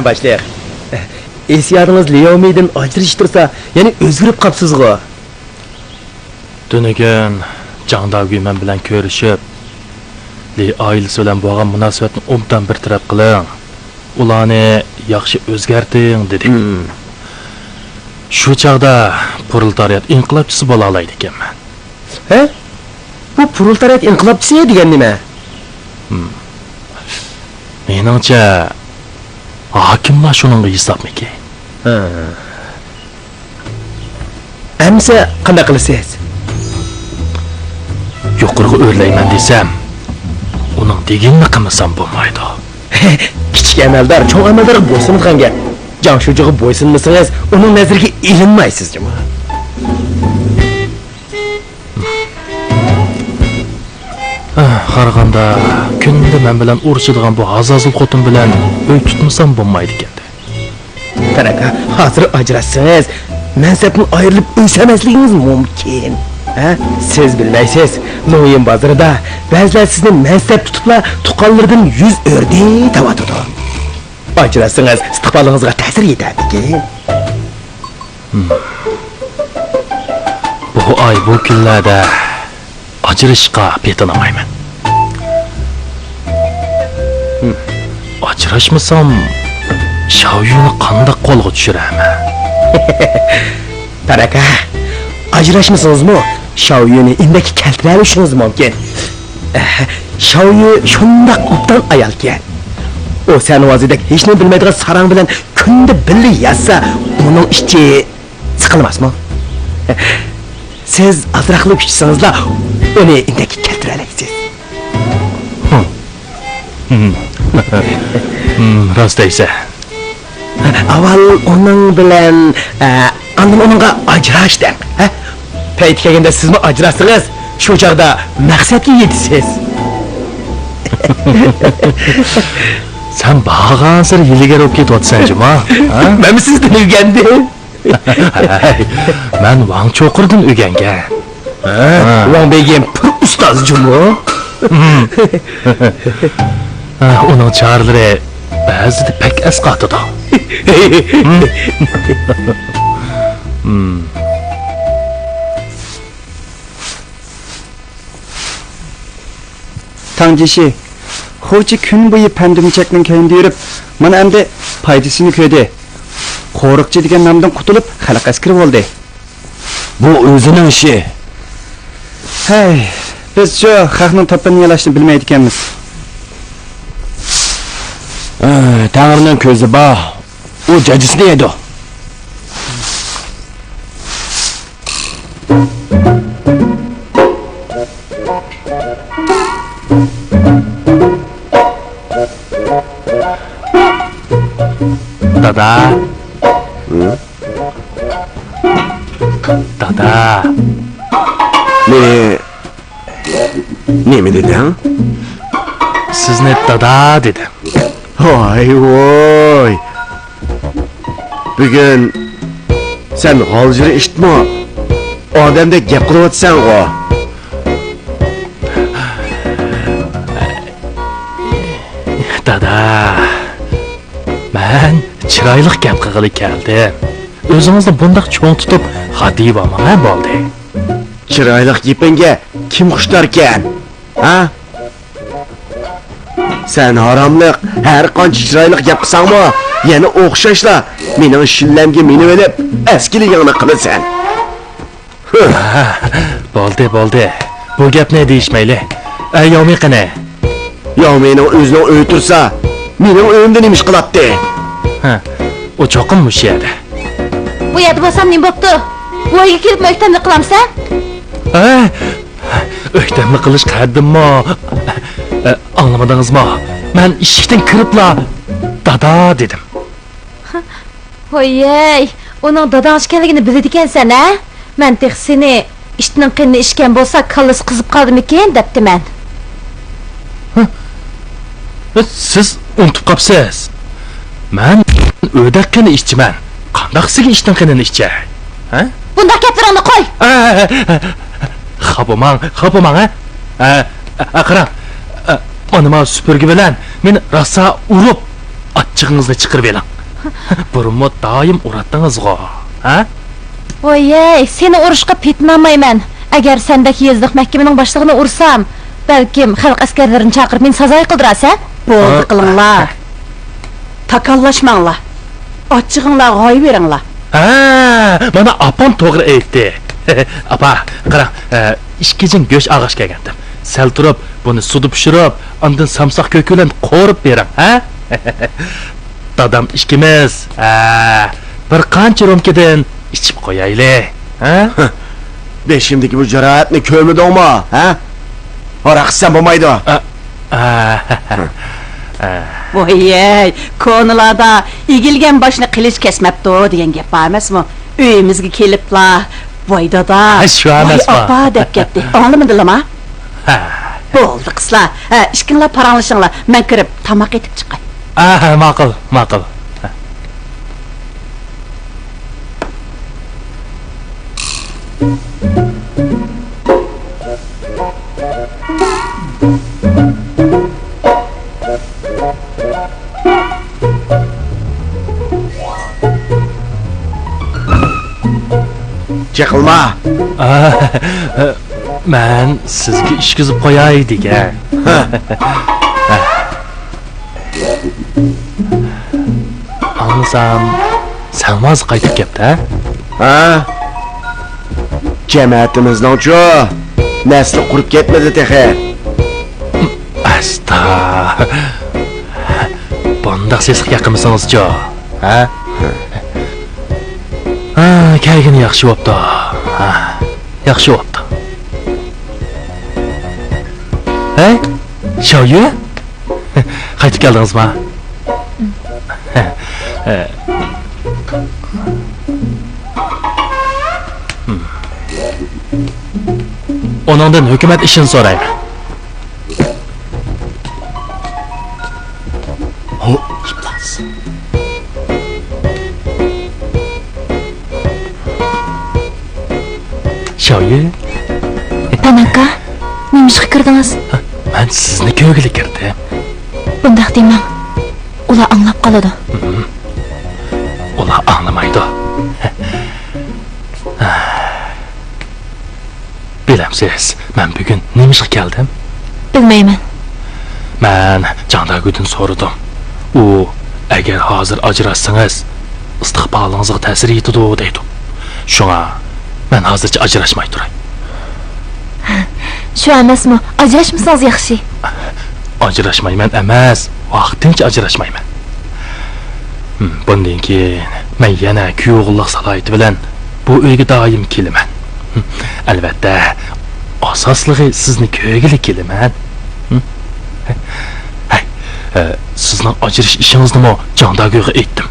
Başlayaq. Esiyadınız Leomi'den ajrıştırsa, yani özgürüp qapsızgı. Dünügün Candavgü men bilen körüşüp, ailesi bilen boğan münasebetini obdan bir taraf qılın. Ulanı yaxşı özgerting dedik. Şu çağda proletariat inqilabçısı bola alaydı eken men. He? Bu proletariat inqilabçısı ne degan nima? Meningcha hokimlar shuningga hesabmiki. Amsa qanday qilasiz? Yuqoriga o'rlayman desam, uning deganini qilmasam bo'lmaydi. Kichik amaldor cho'ng amaldor bo'ysunmaganga. Jangshujiga bo'ysunmasangiz, uning nazariga ilinmaysizmi? Qaraganda kunda men bilan urushadigan bu azazil xotin bilan uy tutmasam bo'lmaydi ekandi. Taraka, hozir ajrashsangiz, mansabdan ayrilib o'ysamasligingiz mumkin. Ha? Siz bilmaysiz, No'yin bozorida ba'zilar sizni mansab tutibla tuqqanlardan 100 o'rdi tavatadi. Ajrashsangiz, istiqbolingizga ta'sir yetadi-ki. Bu ay bu kunlarda ajrashishga petinamayman. Ajrashmasam Shaoyuni qanday qo'lga tushiraman? Taraka, ajrashmasangizmi, Shaoyuni indaki keltira olishingiz mumkin. Shaoyu shundoq obdan ayolkan. O sen vazidek hech nima bilmaydigan sarang bilan kunda birga yassa, uning ichi siqilmasmi? Siz azraqlib ichsangizlar, uni indaki keltira olasiz. Rost deysan. Avval onun bilan andın onunla ajrashdim. Payt kelganda sizmi ajrashsangiz, shu chaqda maqsadga yetasiz. Sen bağansır yiliger o'p ketyapsan-jima, ha? Men sizdan o'rgandim. Men Wang Choqirdan o'rgangan. Wang begim pir ustozjimi? Uning chorlari ba'zida pek asqatadi. Tangjishi, ho'chi kun bo'yi pandumchakning kayinda yurib, mana endi foydasini ko'rdi. Qo'riqchi degan nomdan qutulib, xalq askari bo'ldi. Bu o'zining ishi. Hey, biz shu xalqning topini yalashni bilmaydi ekanmiz. Tangrining ko'zi bor. U jajisini edi. Dada. Dada. Nima dedin? Sizni dada dedim. Voy voy. Bugun sen hozir eshitma. Odamdek gap qilyapsan-ku. Dada. Men chiroyli gap qilg'ili keldim. O'zingizni bundaq cho'ng tutib, hadivamanga bo'ldi. Chiroyli gapingga kim xushlarkan? Ha? Sen haromliq, har qancha chiroyli gap qilsangmi, yana o'xshashla mening shillamga minib olib, askiligingni qilasan. Bo'ldi. Bu gapni deyishmayli. Yomi qani? Yomini o'zini o'ytirsa, mening o'yimda nima ish qiladi? O cho'qim shu yerda. Bu yerda bo'lsam nima bo'pti? Bu yerga kelib maktabni qilamsan? O'ktamni qilish qaddimmi? Anlamadingizmi? Men eshikdan kiribla dada dedim. Voy, uning dadang ekanligini biladi ekansan, ha? Men tex seni ishning qinni ishgan bo'lsa, kallas qizib qoldimikin debdi men. Siz unutib qopsiz. Men o'daqqina ishchiman. Qandaqsiga ishdan qinini ishchi? Ha? Bunda gaplarni qo'y. Xapomang, qarang. Onima supurgi bilan meni rosa urib, achchig'ingizni chiqirib eling. Burunmo doim uratdingizg'o, ha? Voy, seni urishga petmamayman. Agar sendek yezdiq mahkamaning boshlig'ini ursam, balkim xalq askarlarini chaqirib men sazoy qildirasa? Bo'ldi qilinglar. Takallashmanglar. Ochig'inglar g'oyib beringlar. Ha, mana apam to'g'ri aytdi. Apa, qarang, ishkijin go'sht ag'ash kelgandim. Sal turib, buni suvda pishirib, ondan samsoq ko'k bilan qo'rib bering, ha? Dadam ishkimiz. Bir qancha romkadan ichib qo'yayli, ha? Beşimdeki bu cerahatni ko'midingmi, ha? Oraqsan bo'lmaydi. Voy, konularda egilgan boshni qilich kesmabdi degan gap bor emasmi? Uyimizga keliblar. Voy dada. Shu emasmi? Voy opa deb ketdi. Anglamadinglarmi? Bo'ldi qizlar. Ishkinglar paranglashinglar. Men kirib tamoq etib chiqay. Ma'qul, ma'qul. Chiqilma. Men sizga ishkizib qo'yay degan. Anlasam, sen vaz qaytib ketdi, Ha? Cematimizning-chu nasli qurib ketmadi texe. Asta. Bunda siz yaqinmisiniz-chu, ha? Kelgin yaxshi bo'pti. Yaxshi bo'pti. Hey, Shoyu? Qaytib keldingizmi? Onundan hukumat ishini so'rayman. Shoyu, Tanaka, nimishga kirdingiz? men sizni ko'ngli kirdi. Bundaq demang. Ular anglab qoladi. Ular anglamaydi. Bilamsiz, men bugun nimishga keldim? Bilmayman. Men Jandaguddan so'radim. U agar hozir ajrashsangiz, istiqbolingizga ta'sir etadi deydi. Shunga men hozircha ajrashmay turay. Shu emasmi? Ajrashmasangiz yaxshi. Ajrashmayman emas, vaqtincha ajrashmayman. Bundan keyin men yana kuyovlik salohiyati bilan bu uyga doim kelaman. Albatta, asosligi sizni ko'rgili kelaman. Sizning ajrish ishingizni mo Jandaguga aytdim.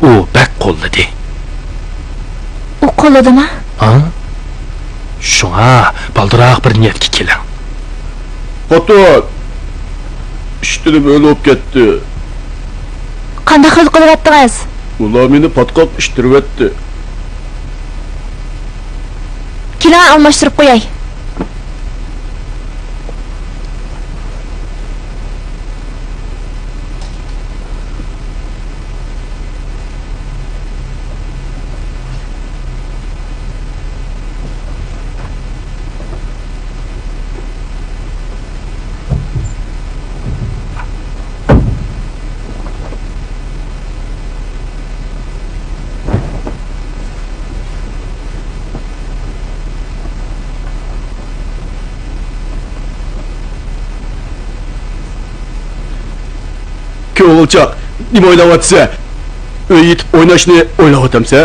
U bak qo'lladi. U qo'lladimi? Shunga baldiroq bir niyatga keling. Xotin. İştirim öyle olup ketdi. Qanday qilib qilyaptingiz? Ular meni patqoq ishtirib etdi. Keling, almashtirib qo'yay. Ki olacak? Nima o'ylayapsa? Uy yetib o'ynashni o'ylayaptamsa?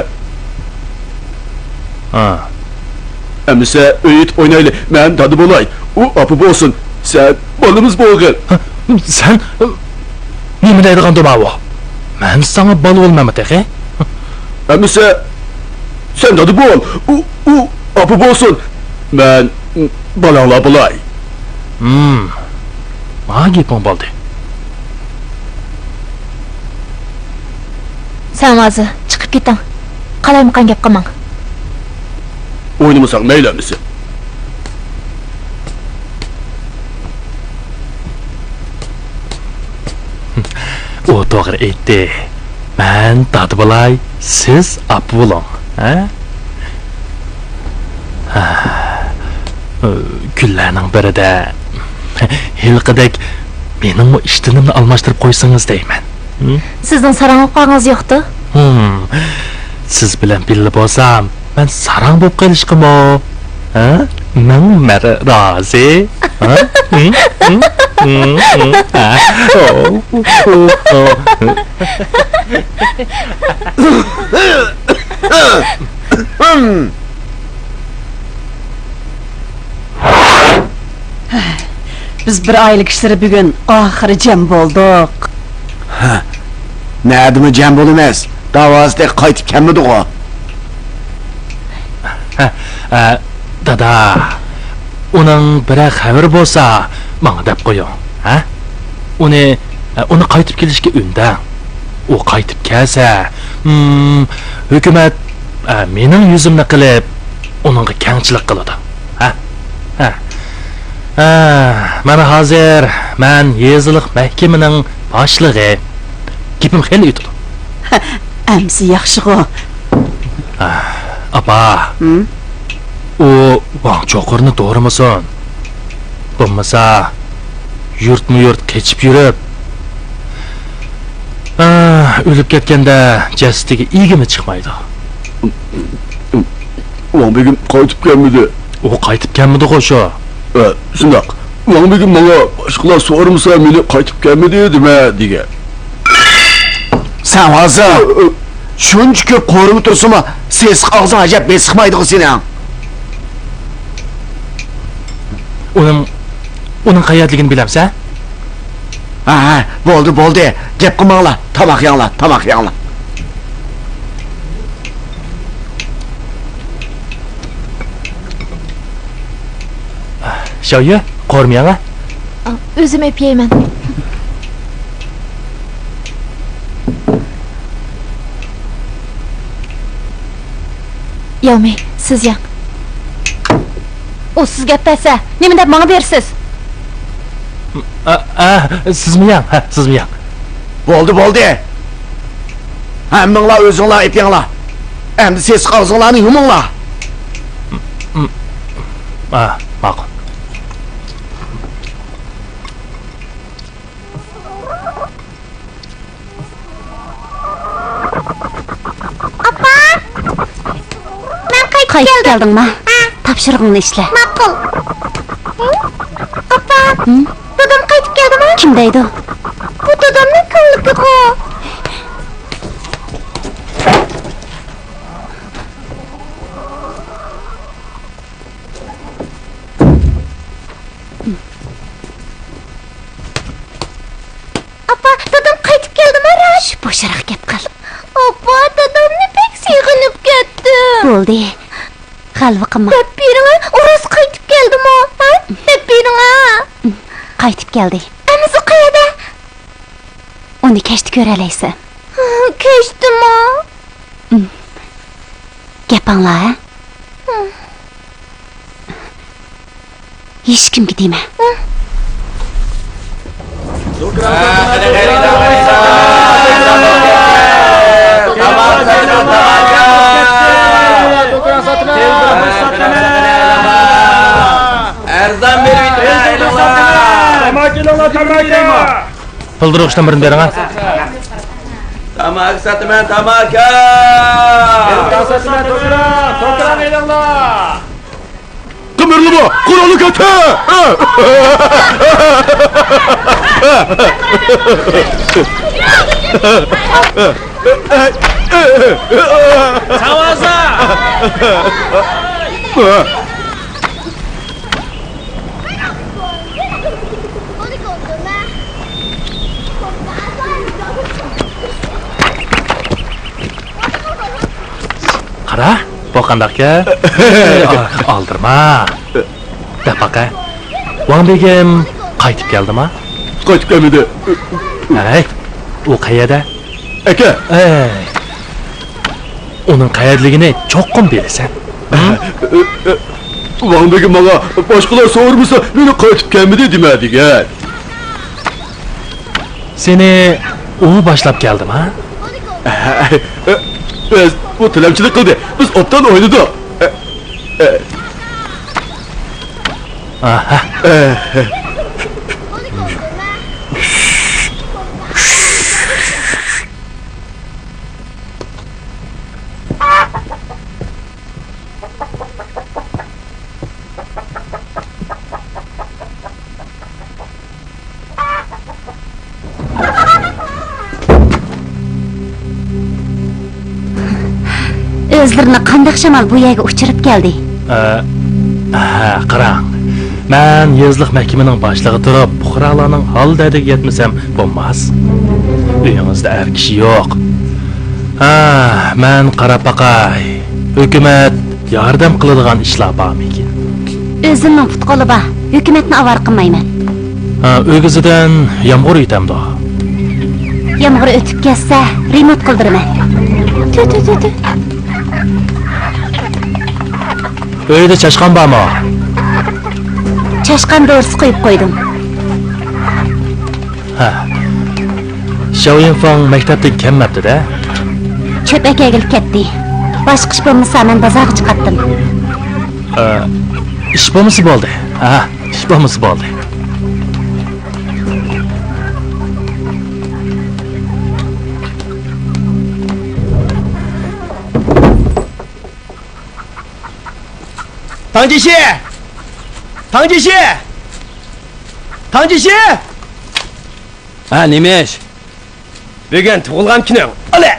Emisa uy yetib o'ynayli. Men dadi bo'lay. U opa bo'lsin. Sen bolamiz bo'lgin. Sen nima deydigan demavu? Men sana bol olmamat exe? Emisa sen dadi bo'l. U opa bo'lsin. Men balanglar bo'lay. Ma gapim bo'ldi. Sen hozir chiqib keting. Qalaymiqan gap qilmang. O'ynamasak mayli emisa. u to'g'ri aytdi. Men dadi bo'lay, siz apu bo'ling, ha? Kunlarning birida hilqidek mening ishtinimni almashtirib qo'ysangiz deyman. Sizning sarang o'qangiz yo'qdi? Siz bilan birga bo'lsam, men sarang bo'lib qolishqimi? Ha? Men rozi. Ha? Biz bir aylık işleri bugün ahırı cem bulduk. Nədimi cəm bo'lmaz. Davozda qaytib kelmadi o. Dada, uning biror xabar bo'lsa, menga deb qo'ying, ha? Uni qaytib kelishga undang. U qaytib kelsa, hukumat mening yuzimni qilib, uningga kengchilik qiladi, ha? Mana hozir men yezilik mahkamaning boshlig'i. Gapim xeyli yutdi. Əmsi yaxşı-ğı. Apa. O Wang Choqurni to'g'rimisan? Bo'lmasa yurt kechib yurib, o'lib ketganda jasadiga igimi chiqmaydi. Vangbegim qaytib kelmadi. U qaytib kelmadi qo'sho. Shundoq. Vangbegim menga boshqalar so'ramasa, meni qaytib kelmadi dema degan. Sen hozir shuncha ko'p qo'rib tursimi, ses og'zing ajab besiqmaydi sening. Uning qayerligini bilamsan? Ha, bo'ldi. Gap qilmanglar. Tomoq yanglar. Shoyi, qo'rmayanga? O'zim epyeyman. Yavmey, siz yang. O siz gapdaysa, nima deb menga bersiz? Sizmi yang? Ha, sizmi yang? Bo'ldi. Hammanglar o'zinglar aytinglar. Endi ses og'zinglarni yuminglar. Ma'qul. Qaytib keldingmi? Topshirig'ingni ishla. Ma'qul. Opa, dadam qaytib keldimi? Kim deydi? Bu dadamning ko'ngligi-ku. Opa, dadam qaytib keldimi? Rash, bo'sharoq gap qil. Opa, dadamni pek siyg'inib ketdi. Bo'ldi. G'alva qilma. Deb bering, urush qaytib keldimi? Ha? Deb bering. Qaytib keldi. Amisi qayerda? Uni kechda ko'ralaysan. Kechdimi? Gapinglar, ha? Hech kimga dema. Pıldırıqışdan birini verin, ha? Tamak satıman tamaka! Tokuran eylallah! Kımirli bu! Kuralı kötü! Çavaza! Qara, bu qandaqka? Aldırma. Dep baqa. Wang begim qaytib keldimi? Qaytib kelmedi. Hey, u qayerda? Aka. Onun qayerligini cho'qqin bilasan. Wang begim menga boshqalar so'rmasa, meni qaytib kelmedi demadigan. Seni u boshlab keldim, ha? Bu tilamchilik qildi. Biz obdan o'ynadik. Aha. O'zlarini qanday shamal bu yerga uchirib keldi? Qarang. Men yezliq mahkamaning boshlig'i turib, fuqarolarning hol dadiga yetmasam bo'lmas. Uyingizda er kishi yo'q. Men qarapaqay. Hukumat yordam qiladigan ishlar bormi ekan? O'zimning futqoli bor. Hukumatni avar qilmayman. O'gizidan yomg'ir yetamdi. Yomg'ir o'tib ketsa, remont qildiraman. Tu. Uyda chashqon bormi? Chashqon dorisi qo'yib qo'ydim. Xiaoyinfang maktabda kelmabdi-da. Cho'pak egilib ketdi. Boshqa ish bo'lmasa men bozorga chiqatdim. Ish bo'lmasa bo'ldi. Ish bo'lmasa bo'ldi. 당진 씨! 당진 씨! 당진 씨! Nemiş? Bugün tug'ilgan kuning. Ala!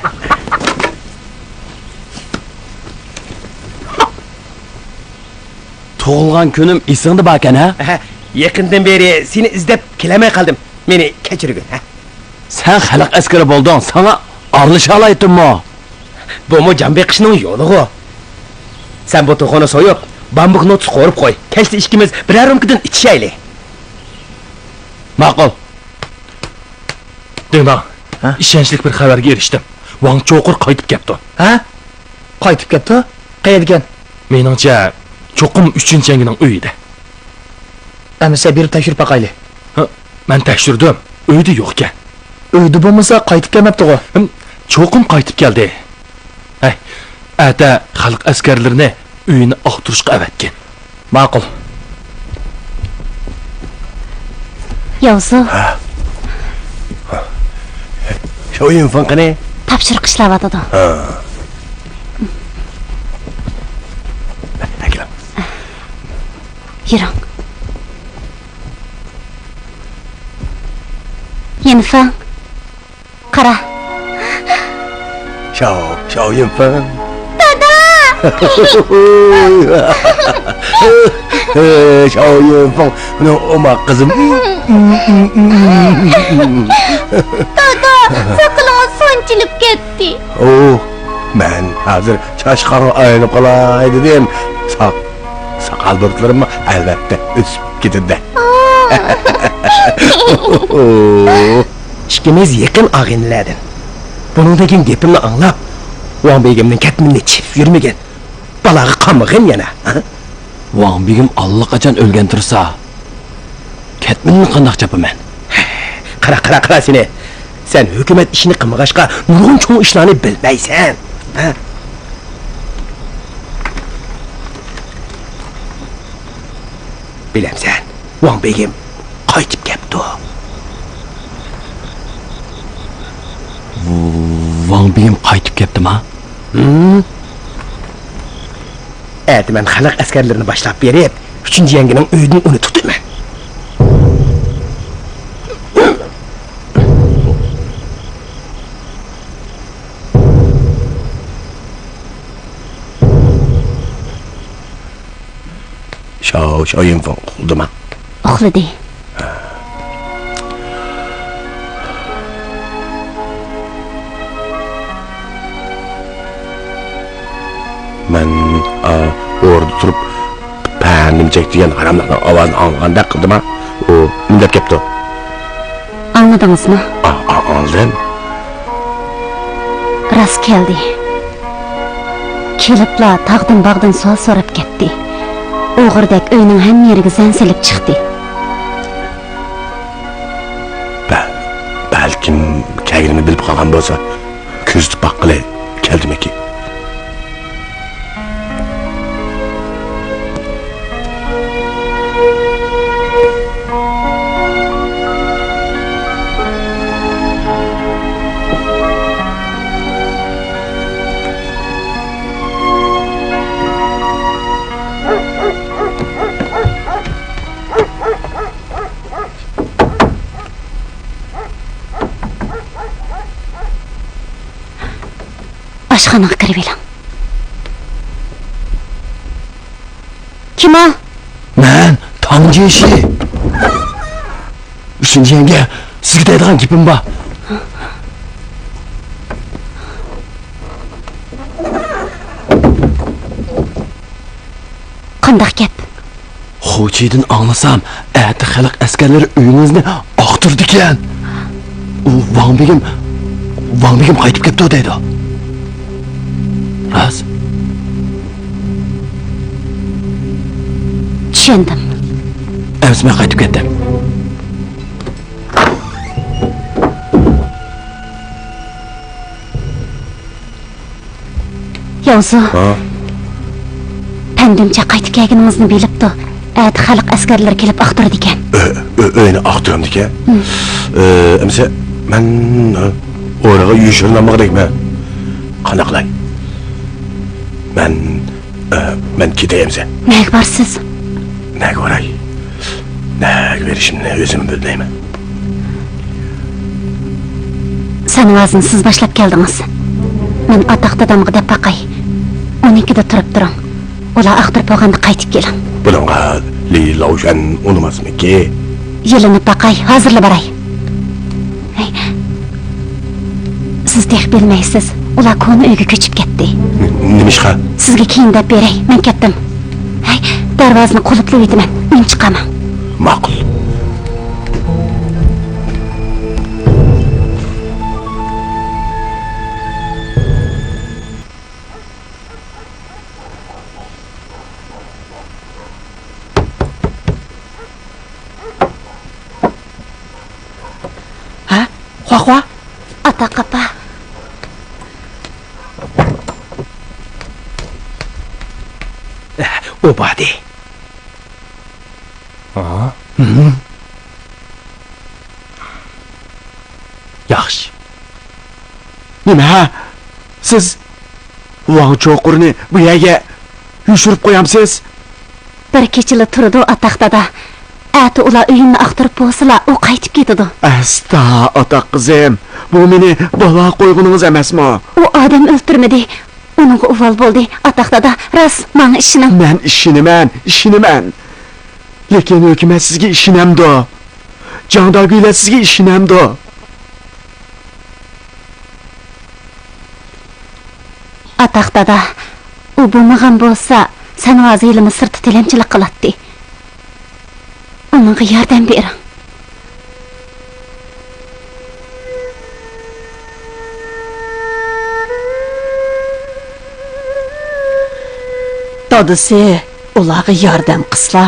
Tug'ilgan kunim esingda bor-ekan, ha? Yaqindan beri seni izlab kelamay qoldim. Meni kechirgin, ha? Sen xalq askari bo'lding, sana arlisha olaytdimmi? Bu mu jon beqishning yo'li-ku. Sen bu to'g'oni so'yib, bambuk notus qo'rib qo'y. Kechda ikkimiz birar rumkidan ichishaylik. Ma'qul. Deng, ishonchli bir xabarga erishdim. Wang Cho'qir qaytib keldi. Ha? Qaytib ketdi? Qayerga ekan? Meningcha, cho'qim 3-yangining uyida. Amsa bir tekshirib baqayli. Men tekshirdim. Uyda yo'q ekan. Uyda bo'lmasa qaytib kelmabdi-ku. Cho'qim qaytib keldi. Ata xalq askarlarini uyini oqtirishga avatgan. Ma'qul. Yovsu, Xiaoyinfang qani? topshiriq ishlayotdi. Akilam. Yuring. Yinfang. Qara. Xiaoyinfang. Xiaoyinfang, oma qizim. Dada, soqolingiz so'nchilib ketdi. Men hozir chashqonga aylanib qolay dedim. Soqol burtlarim albatta o'sib ketadi. İkimiz yaqin og'inlardan. Buningdagi gapimni anglab, Wang begimning katminni chif yurmagan. Balag'i qamag'in yana. Wang begim allaqachon o'lgan tursa, Katminni qandoq chapaman? Qara seni. Sen hukumat ishini qilmag'ashqa nurg'un cho'ng ishlarni bilmaysan. Bilamsan, Wang begim qaytib kelibdi. Wang begim qaytib kelibdimi? Men xalq askarlarini boshlab berib, 3-yangining uyidan uni tutaman. Xiaoyinfang uxladimi? Uxladi. Men orada turib pandim chekdigan haramlarning ovozini anglaganda qildimi? U indab ketdi. Anladingizmi? Anladim. Rast keldi. Kelibla tog'dan bog'dan suv so'rab ketdi. O'g'irdak uyning hamma yeriga zansilib chiqdi. Balki Kim kelganini bilib qolgan bo'lsa, kuzatib baqqili keldimki. Oshxonaga kirib eling. Kim o? Men Tongji ishi. Uchinchi yanga, sizga deydigan gapim bor. Qanday gap? Xo'jiydan anglasam, ati xalq askarlari uyingizni oqtirdi ekan. U Vang Begim qaytib ketdi deydi. Ras. Tushundim. Emsime qaytib ketdim. Yavzu, Ha? pandimcha qaytib kelganimizni bilibdi. Ati xalq askarlari kelib aqtirdi ekan. Öyle aktıramdı ki. Emse ben oraya yuşurlanmak değil. Kanaqlay. Ben gideyim sen. Nega borsiz? Ne koray? Ne verişimle özüm bilmeyim. Sen o'zing siz boshlab keldingiz. Men ataq dadamga deb baqay. 12da turib turing. Ular aqtirib bo'lganda qaytib keling. Bununla Leyla Uşan olmaz mı ki? Yelinib baqay, hozirla boray. Hey. Siz deh bilmaysiz. Ular konu uyga ko'chib ketdi. Nimişka? Sizga keyin deb beray. Men ketdim. Hey, darvozani qulflab etaman. Men chiqaman. Ma'qul. Ha? Xwa. Ataq apa? O body. Yaxshi. Nima ha? Siz Vang cho'qurni bu yerga yushirib qo'yamsiz? Bir kechili turdi ataq dada. Ati ular uyimni aqtirib bo'lsalar, u qaytib ketadi. Asta ataq qizim. Bu meni balo qo'yguningiz emasmi? U odam o'ltirmadi. Uning uvol bo'ldi. Ataq dada, ras, men ishinim. Men ishinaman. Lekin hukumat sizga ishinamdi. Jangdagiylar sizga ishinamdi. Ataq dada, u bo'lmagan bo'lsa, sen vaziyilimi sirti tilamchilik qiladi. Unga yordam bering. Dadisi, ularga yordam qilsa.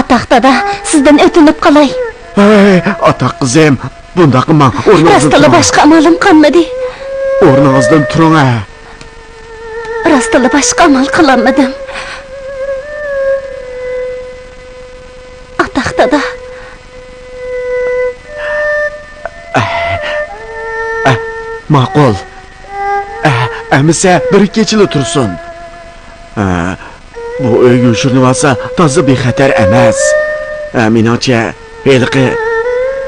Ataq dada, sizdan o'tinib qolay. Hey, ataq qizim, bunda qilmang. Rastla boshqa amalim qolmadi. O'rningizdan turing ha. Rastla boshqa amal qilolmadim. Ataq dada. Ma'qul. Amisa bir kechili tursin. Bu uy yushirni olsa, toza bexatar emas. Menimcha, heliqi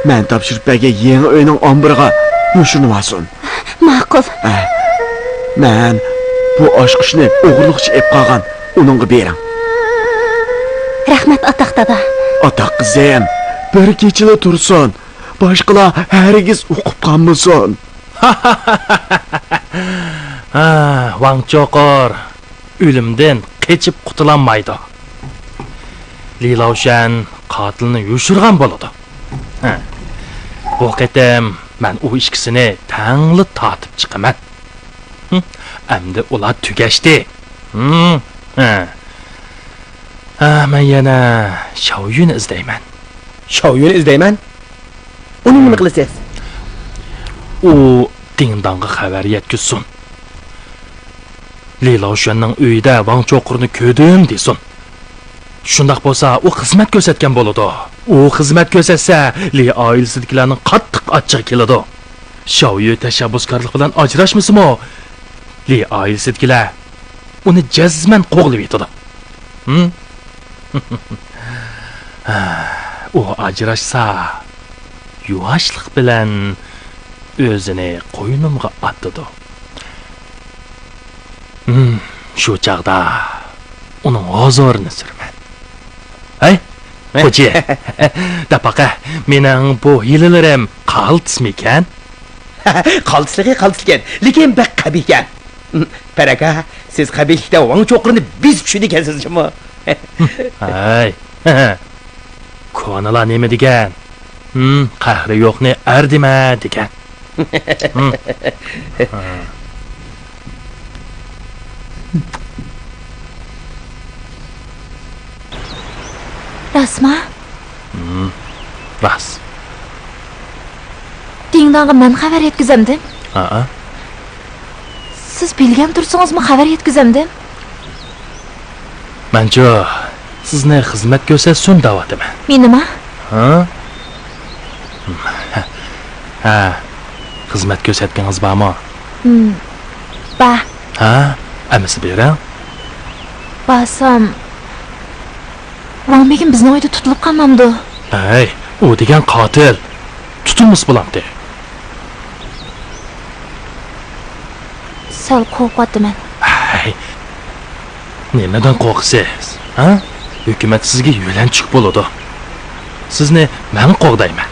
men topshirib bergan yangi uyning ombiriga yushirni olsin. Ma'qul. Men bu oshqishni o'g'irlikchi ep qolgan, uningga bering. Rahmat ataq dada. Ataq qizim, bir kechili tursin. Boshqalar harigiz o'qib qolmasin. Ha, Vang Cho'qur o'limdan qechib qutulanmaydi. Leyla Uşan qotilni yushirgan bo'ladi. Bu qatam men u ikkisini tangli tortib chiqaman. Endi ular tugashdi. Men yana Shaoyuni izlayman. Shaoyuni izlayman. Uni nima qilasiz? U Dingdongga xabar yetkazsin. Li Laoshuanning uyida Wang Cho'qurni ko'rdim desin. Shundaq bo'lsa, u xizmat ko'rsatgan bo'ladi. U xizmat ko'rsatsa, Li oilasidagilarning qattiq achchig'i keladi. Shaoyu tashabbuskorlik bilan ajrashmisimi? Li oilasidagilar uni jazman qo'g'lib yetadi. U ajrashsa, yuvashlik bilan o'zini qo'ynimga attidi. Shu chaqda uning ozorini surman. Hey, xo'ja, dapaqa, mening bu hilalarim qaltismikan? Qaltisligi, lekin bak qabigan. Baraka, siz qabillikda Wang Cho'qurni bezib tushdi ekansiz-mi? Hay. Ko'nalar nima degan? Qahri yo'qni ardima degan. Rasma? Ras. Dingdongga men xabar yetkazamdim. Ha. Siz bilgan tursingizmi xabar yetkazamdim? Mencho sizni xizmat ko'rsatsin da'vatiman. Menima? Ha. Xizmat ko'rsatganingiz bormi? Ba, Ha, amisi berang. basam. Wang begim bizni uyda tutilib qolmamdi. Hey, u degan qotil. Tutilmas bo'lamdi. Sal qo'rqyapman. Hey. Nimadan qo'rqsiz? Ha? Hukumat sizga yo'lanchiq bo'ladi. Sizni men qo'g'dayman.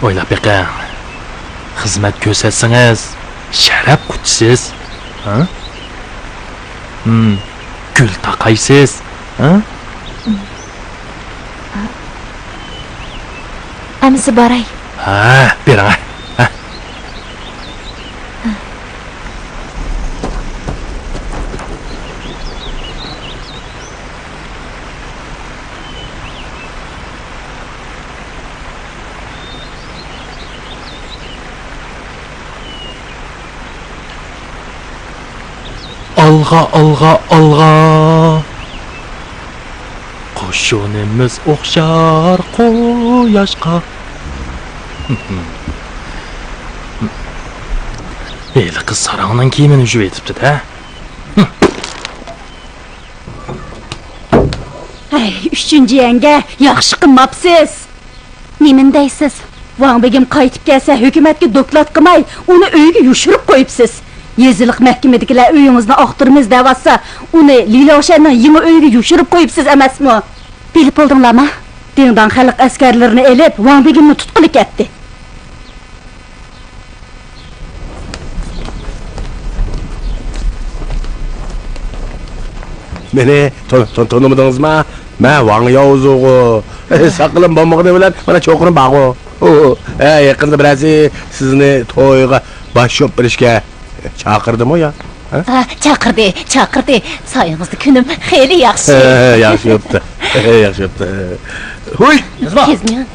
O'ylab beqing. Xizmat ko'rsatsangiz, sharaf kutasiz. Ha? Gul taqaysiz. Ha? Amisi boray. Ha, berang. Ha. Olg'a. Qo'shunimiz o'xshar quyoshqa. Eli qiz sarangning kiyimini yuvib etibdi-da. Ay, 3-yanga yaxshi qilmabsiz. Nimin deysiz? Wang begim qaytib kelsa, hukumatga doklad qilmay, uni uyga yushirib qo'yibsiz. Yeziliq mahkamadagilar uyingizni oqtirmiz davasa, uni Lilaoshanning yangi uyiga yushirib qo'yibsiz emasmi? Bilib bo'ldinglarmi? Dingdong xalq askarlarini elib, Wang begimni tutqili ketdi. Meni tanımadınızmı? Ben Wang Yaozu'gu. Sakılın bombağını bilen bana çoğunu bağı. Yakında biraz sizni toyga başlayıp birişke çağırdım o ya. Chaqirdi. Soyingizni kunim xeyli yaxshi. Yaxshi yaptı. Yaxshi yaptı. Huy! Kezmin.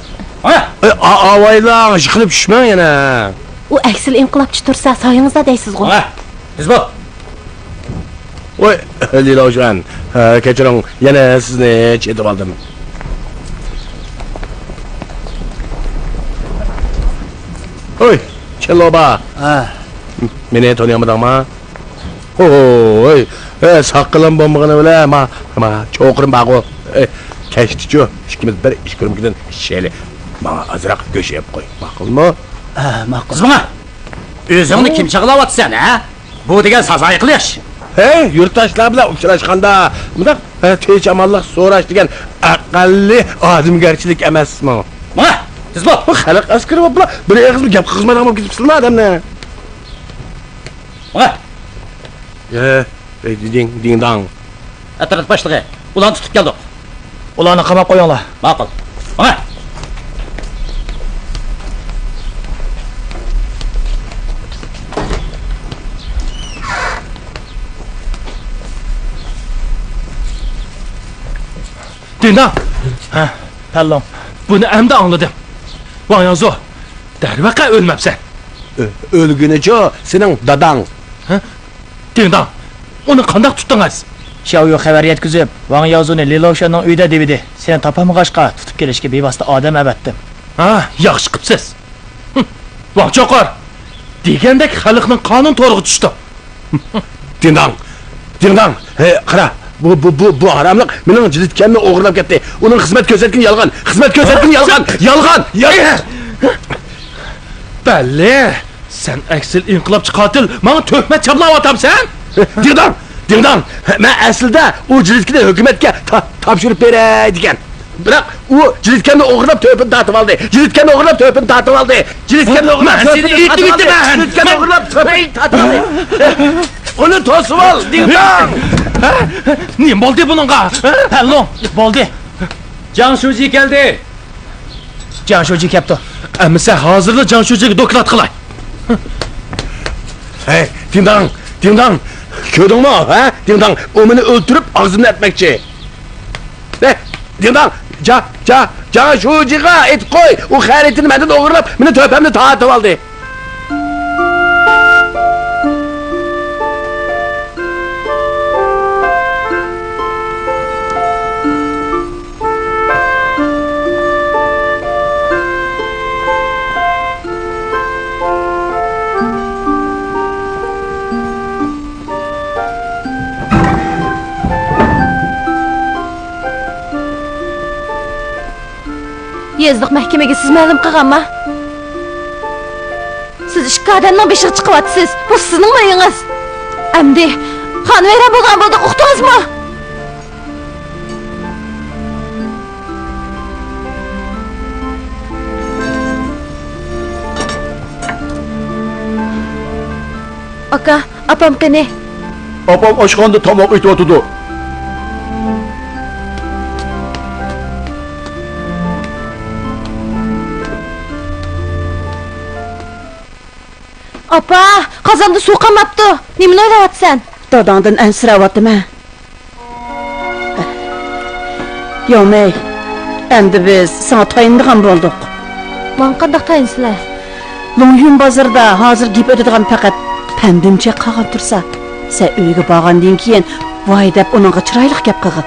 Avaylan, yıkılıp düşme yana. U aksil inqilobchi tursa, soyingizda deysiz-ku. Hizbo. Oy, Lila Hocan, keçirin, yana sizni çetip aldım. Oy, Çeloba. Meni tanıyamadın mı? Oy, sakılan bombağını bile ma çoğukurun bağı. Keştiçi, ikimiz bir iş görmekten şeyli. Bana azırak göş yap koy. Makul mu? Maquz bana. Özünü kim çağılavatsan ha? Bu degan sazayıqlı yaş. Hey, yurttaşlar bilan uchrashganda bundoq techamallik so'rash degan aqalli odamgarchilik emasmi? Mana, siz bu. Xalq askari bo'lib, bir og'iz gap qilmadan bo'lib ketibsizmi odamni? Mana. Ding dong. Atrat boshlig'i. Ularni tutib keldik. Ularni qamab qo'yinglar. Ma'qul. Mana. Dindang, Pallon. buni endi anladım. Van Yazo, darvaqa o'lmabsan. O'lgunicha sening dadang. Dindang, uni qanday tutdingiz? Xiaoyu xabar yetkazib, Wang Yaozuni Lilaoshanning uyida debidi. Seni topamag'ashqa tutib kelishga bevosita odam avatdim. Ha, yaxshi qilibsiz. Van Cho'qor, degandek xalqning qonun to'rg'i tushdi. Dingdang. Qara. Bu haramliq mening jilitkanni o'g'irlab ketdi. Uning xizmat ko'rsatgani yolg'on. Yolg'on. Balli, sen aksil inqilobchi qotil, menga tuhmat chaplayapsan? Dingdang. Men aslida u jilitkani hukumatga topshirib beray degan. Biroq u jilitkanni o'g'irlab to'pini tatib oldi. Uni to'sib ol, dingdang. Nim bo'ldi buningga? Pallon, bo'ldi. Jiang Shuji keldi. Jiang Shuji keldi. Amisa hozirda Jiang Shujiga doklad qilay. Hey, dingdang. Ko'rdingmi, ha? Dingdang, u meni o'ltirib og'zimni etmoqchi. Dingdang, Jiang Shujiga aytib qo'y, u xaritini mendan o'g'irlab, meni to'pamni tatib oldi. Yezliq mahkamaga siz ma'lum qilganmi? Siz ikki odamning beshiga chiqyapsiz. Bu sizning o'yingiz. Amdi, xonvayron bo'lgan bo'ldi, uqdingizmi? Aka, opam qani? Opam oshxonada tomoq aytyotdi. Opa, qozonda suv qolmabdi. Nimani o'ylayapsan? Dadangdan ansirayotim ha. Yomey, endi biz sana tayindigan bo'ldik. Men qanday tayinsizlar? Longyun bozorda hozir gap o'tadigan faqat pandimcha qolgan tursa, sen uyga borgandan keyin voy deb uningga chiroyli gap qilib.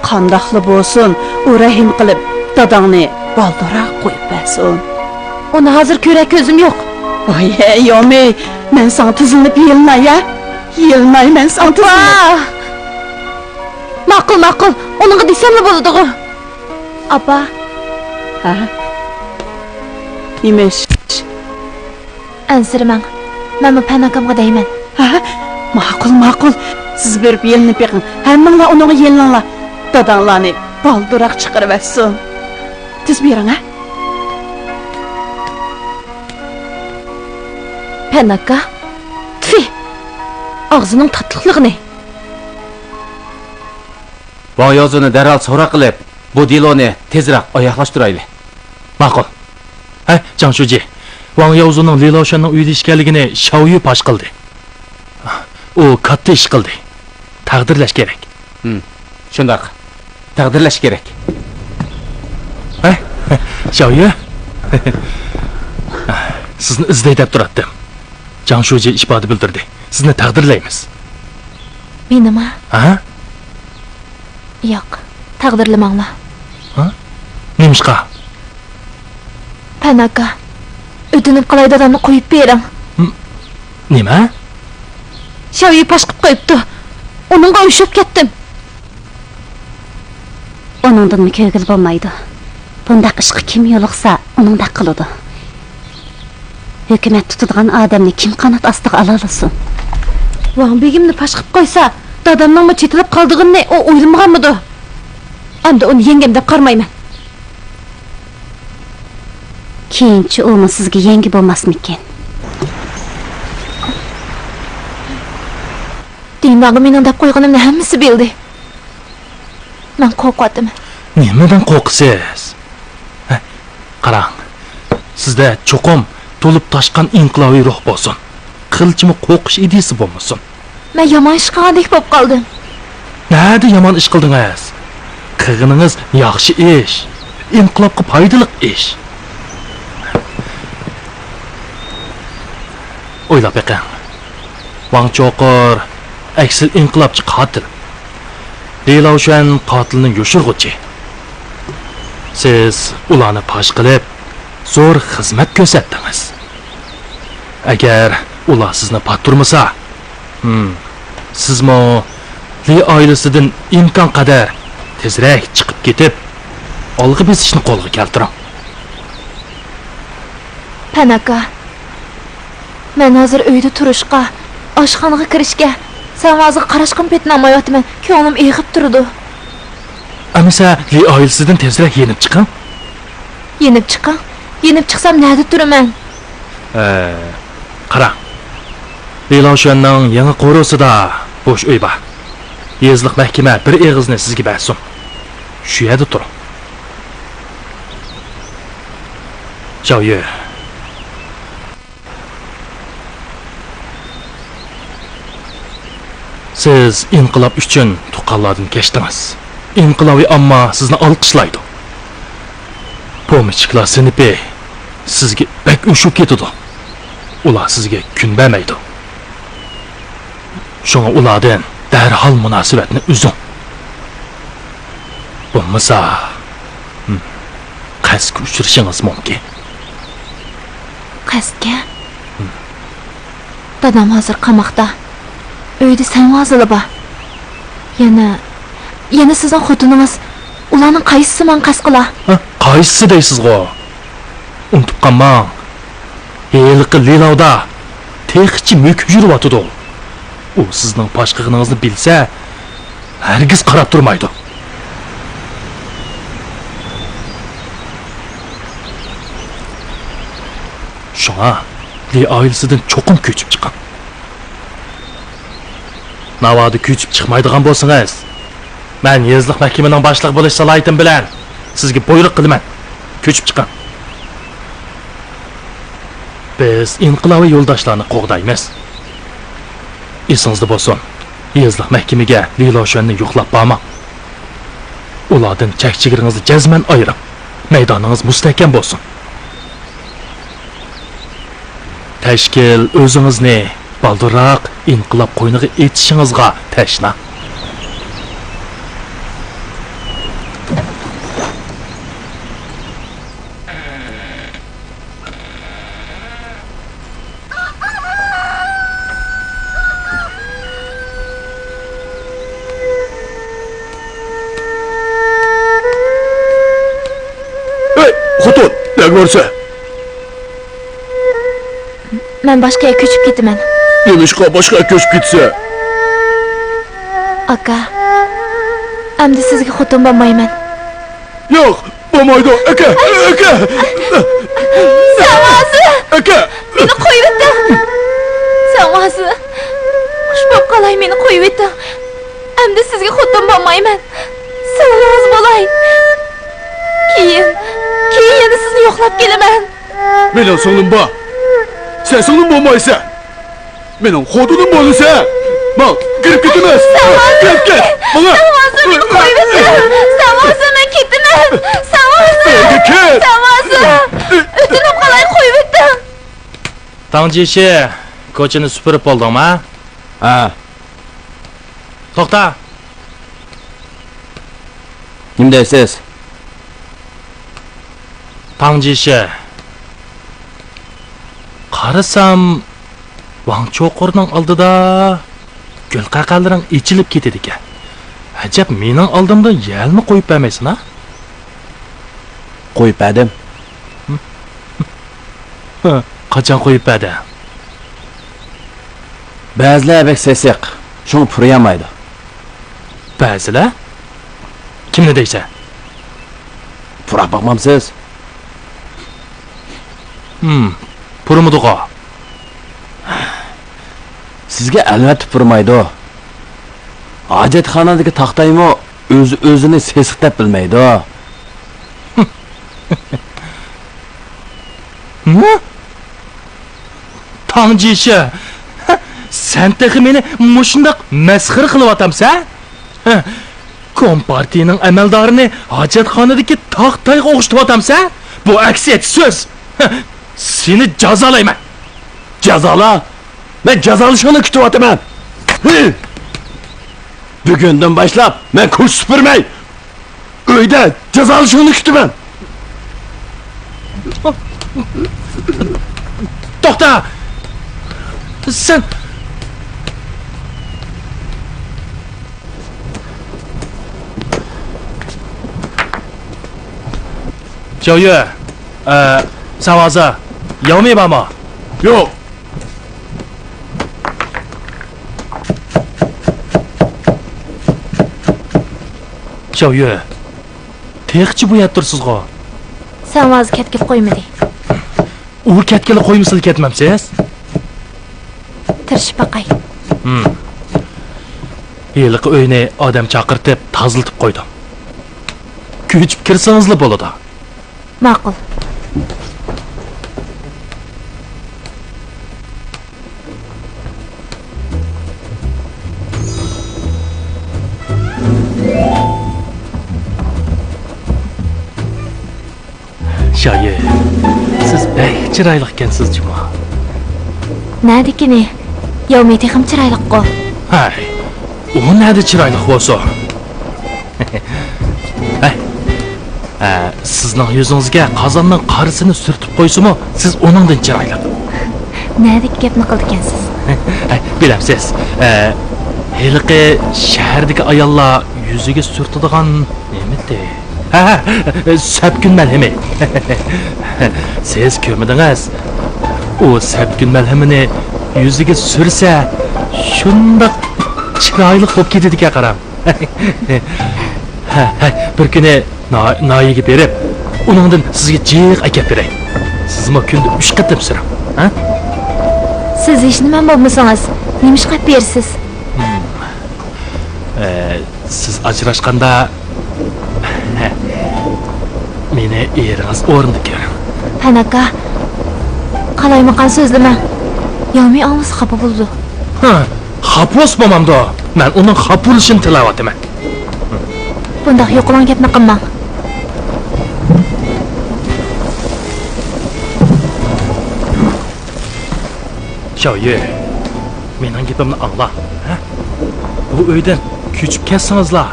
Qandoqli bo'lsin, u rahim qilib dadangni baldorak qo'yib bersin. Uni hozir ko'ra ko'zim yo'q. Voy, yomey, men sana tizilib yelmay ya. Yelmay men sana tizilib. Ma'qul. Uningga desammi bo'ladi-ku? Opa. Ha? Nimish? Ansirmang. Men panakamga deyman. Ha? Ma'qul. Siz berib yelni beqing. Hammanglar uningga yelninglar. Dadanglarni baldorak chiqarib versin. Tiz bering ha? Panaka. Tfi. Og'zining tatliqligini. Wang Yaozuni darhol so'roq qilib, bu deloni tezroq oyoqlashtiraylik. Ma'qul. Ha, Jiang Shuji, Wang Yaozuning Lilaoshanning uyida ishganligini Xiaoyu pash qildi. U katta ish qildi. Taqdirlash kerak. Shundoq. Taqdirlash kerak. Ha? Xiaoyu. Sizni izlay deb turardim. Jiang Shuji isbot bildirdi. Sizni taqdirlaymiz. Menimi? Ha? Yo'q, taqdirlamanglar. Ha? Nimishqa? Panaka. O'tinib qolay dadamni qo'yib bering. Nima? Xiaoyu pash qilib qo'yibdi. Uningga uyushib ketdim. Onundan mı köygül bo'lmaydi. Bundaq ishqi kim yo'liqsa, uningdaq qiladi. Hükümet tutadigan odamni kim qanot ostiga ola olsin? Wang begimni pash qilib qo'ysa, dadamning chetilib qoldig'ini u o'ylamaganmidi? Endi uni yengam deb qarmayman. Keyinchi uni sizga yangi bo'lmasmikin? Dinog'i mening deb qo'yganimni hammasi bildi. Men qo'rqadim. Nimadan qo'rqsiz? Qarang. Sizda cho'qim to'lib toshgan inqilobiy ruh bo'lsin. Qilchimi qo'rqish idisi bo'lmasin. Men yomon ish qilgandek bo'lib qoldim. Nerede yaman iş qildingiz? Qilganingiz yaxshi ish. İnqilobga foydali ish. O'ylab beqing. Wang Cho'qir aksil inqilobchi qotil. Leyla Oshan qotilning yoshirg'uchi. Siz ularni fosh qilib, zo'r xizmat ko'rsatdingiz. Agar ular sizni paturmasa, sizmo Li oilasidan imkon qadar tezroq chiqib ketib, olg'i besishni qo'lga keltiring. Panaka. Men hozir uyda turishqa, oshxonaga kirishga, sen hozir qarashqim petnamayotman. Ko'nglim eg'ib turdi. Amisa Li oilasidan tezroq yenib chiqing. Yenib chiqam. Yenib chiqsam nada turaman? Qara. Leyla Oshanning yangi qo'rosida bo'sh uy bor. Yezliq mahkama bir eg'izni sizga bersin. Shu yerda turing. Xiaoyu. Siz inqilob uchun tuqqanlardan kechdingiz. İnqilobiy omma sizni olqishlaydi. Pomichiklar sinipi sizga bak ushib ketadi. Ular sizga kun bermaydi. Shunga ulardan darhol munosabatni uzing. Bo'lmasa qasdga uchrashingiz mumkin. Qasdga? Dadam hozir qamoqda. Uyda sen vazili bor. Yana sizning xotiningiz ularning qaysisi men qasd qila? Qaysisi deysiz-ku? Unutib qolmang. Yilqi Lilovda texchi mük yuribotidi. U sizning fosh qilganingizni bilsa, hargiz qarab turmaydi. Shunga Li oilasidan cho'qim ko'chib chiqing. Navoda ko'chib chiqmaydigan bo'lsangiz, men yezliq mahkamaning boshliq bo'lish salohiyatim bilan sizga buyruq qilaman. Ko'chib chiqing. Biz inqilobiy yo'ldoshlarni qo'g'daymiz. Esingizda bo'lsin. Yezliq mahkamaga Leyla Oshanni yo'qlab bormang. Ulardan chak-chigiringizni jazman ayirib, maydoningiz mustahkam bo'lsin. Tashkil o'zingizni baldiroq inqilob qo'yniga etishingizga tashna. Xotin, ne görse? Men boshqa yerga ko'chib ketaman. Nemishqa boshqa ko'chib ketsa? Aka. Endi sizga xotin bo'lmayman. Yo'q, bo'lmaydi. Aka. Savasi! Aka. Meni qo'yib eting. Savasi! Xush bo'lib qolay, meni qo'yib eting. Endi sizga xotin bo'lmayman. Savasi bo'lay. Keyin yana sizni yo'qlab kelaman. Mening so'nglim bor. Sen so'nglim bo'lmaysan. Mening xotinim bo'lasan. Men kirib ketaman. Kirib ket. Mana. Savasi meni qo'yib eting. Savasi men ketaman. Savasi! Savasi! O'tinib qolay, qo'yib eting. Tangjishi, ko'chani supurib bo'ldingmi? Ha. To'xta. Kim deysiz? Tangjishi. Qarasam, Wang Cho'qirning oldida gul qaqalaring ichilib ketadi ekan. Ajab, mening oldimda yalni qo'yib bermaysan, ha? Qo'yib berdim. Qachon qo'yib berdi? Ba'zilar bek sesiq, shuni purayamaydi. Ba'zilar? Kimni deysan? Pura boqmamsiz? Purmudiqo. Sizga albatta purmaydi. Hojatxonadagi taxtaymo o'zini sesiq deb bilmaydi. Tangjishi. Sen texi meni mushundaq masxir qilyapsan? Kompartiyaning amaldorini hojatxonadagi taxtayga o'xshatyapsan? Bu aksiyat so'z. Seni jazolayman. Jazola. Men jazolashini kutyapman. Bugundan boshlab men kuch supurmay. Uyda jazolashini kutaman. To'xta! Sen小月，三娃子，有没有吗？ Yo'q.小月，texchi bo'yaptirsizg'o. Sen vazı ketkil qo'ymadi. U ketgili qo'ymisiz ketmamsiz? Tirishib baqay. Yiliq uyni odam chaqirtib, toziltib qo'ydim. Ko'chib kirsangizlar bo'ladi. Ma'qul. Shoyi, siz bek chiroyli ekansiz juma. Nadikini? Yovmeti ham chiroyli-ku. Hay, u nada chiroyli bo'lsa. Hay. Sizning yuzingizga qozonning qarisini surtib qo'ysimi, siz uningdan chiroyli. Nadik gapni qildikansiz? Bilamsiz, hiliqi shahardagi ayollar yuziga surtadigan nemati? Sabkun malhami. Siz ko'rmadingiz? U sabkun malhamini yuziga sursa, shundoq chiroyli bo'lib ketadigan qaram. Bir kuni noyiga berib, uningdan sizga jiq akab beray. Sizmi kunda 3 qatam suram, ha? Siz hech nima bo'lmasangiz, nima ish qilib bersiz? Siz ajrashganda meni eringiz o'rnida ko'ring. Panaka, qalaymaqan so'zlama. Yomi og'iz xafa bo'ldi. Xapos bo'lmamda. Men uning xafa bo'lishini tilayapman. Bundaq yo'qolgan gapni qilmang. Shoyi, mening gapimni angla. Bu uydan ko'chib ketsangizlar,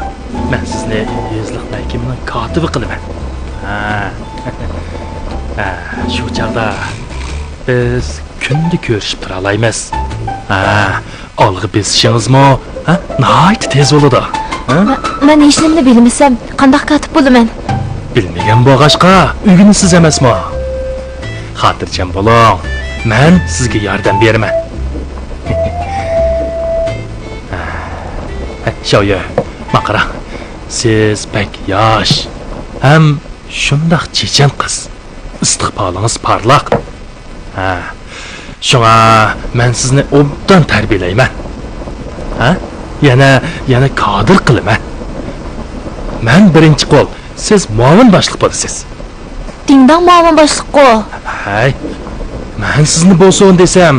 men sizni yezliq makimning kotibi qilaman. Shu chaqda biz kunda ko'rishib tura olamiz. Olg'i besishingizmi? Nihoyat tez bo'ladi. Men hech nimani bilmasam, qanday kotib bo'laman? Bilmagan bo'g'ashqa o'rganasiz emasmi? Xotirjam bo'ling. Men sizga yordam beraman. Shoyi, maqara. Siz pek yosh. Ham shundoq chechan qiz. Istiqbolingiz parlaq. Shunga men sizni obdan tarbiyalayman. Yana qodir qilaman. Men birinchi qo'l, siz muavin boshliq bo'lasiz. Dingdong muavin boshliq-ku. Hay. Men sizni bo'lsin desam,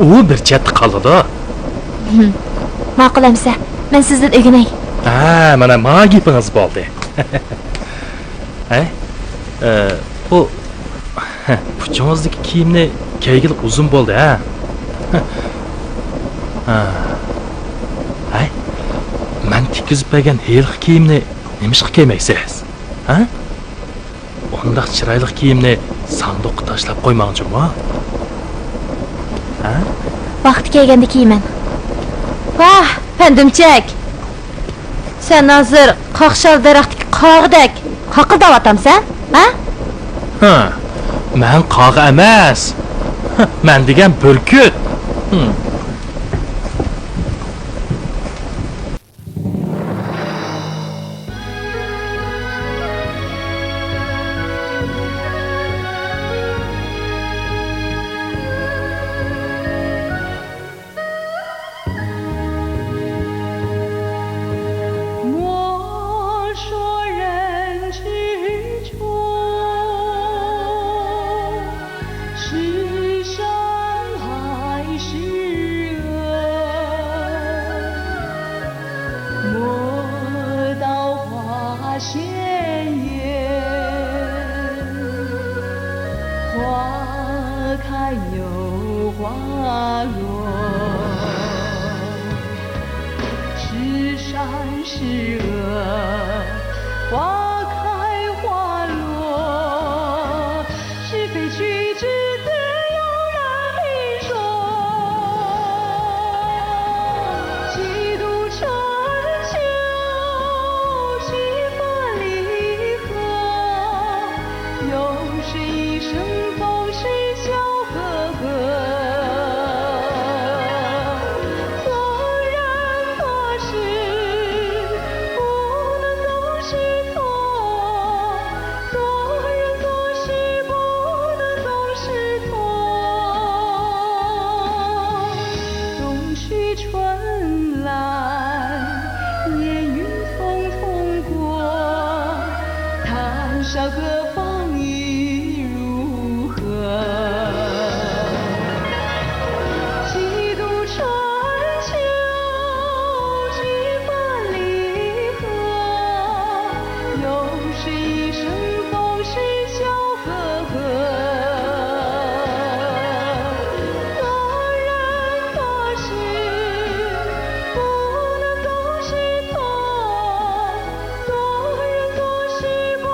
u bir chetda qoladi. Ma'qul amsa, men sizdan o'rganay. Mana menga gapingiz bo'ldi. Bu puchingizdagi kiyimni kiygili uzun bo'ldi, men tikizib bergan hil kiyimni nimishqa kiymaysiz? Undaq chiroyli kiyimni sanduqqa tashlab qo'ymoqchimi? Vaqti kelganda kiyman. Vah, pandimchak. Sen hozir qoqshal daraxtdagi qog'dek qaqildayotamsan, Men qog' emas. Men degan burkut. 花落，是善是恶，花开花落，是非曲直自有人评说。几度春秋，几番离合，又是一生风世笑呵呵。做人做事不能总是错，做人做事不能总是错。冬去春来，烟云匆匆过，谈笑各方已如何？几度春秋，几番离合，又是一生风世笑呵呵。做人做事不能总是错，做人做事不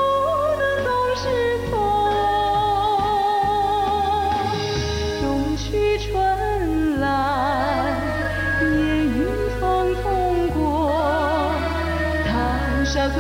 能总是错。冬去春来，烟云匆匆过，谈笑各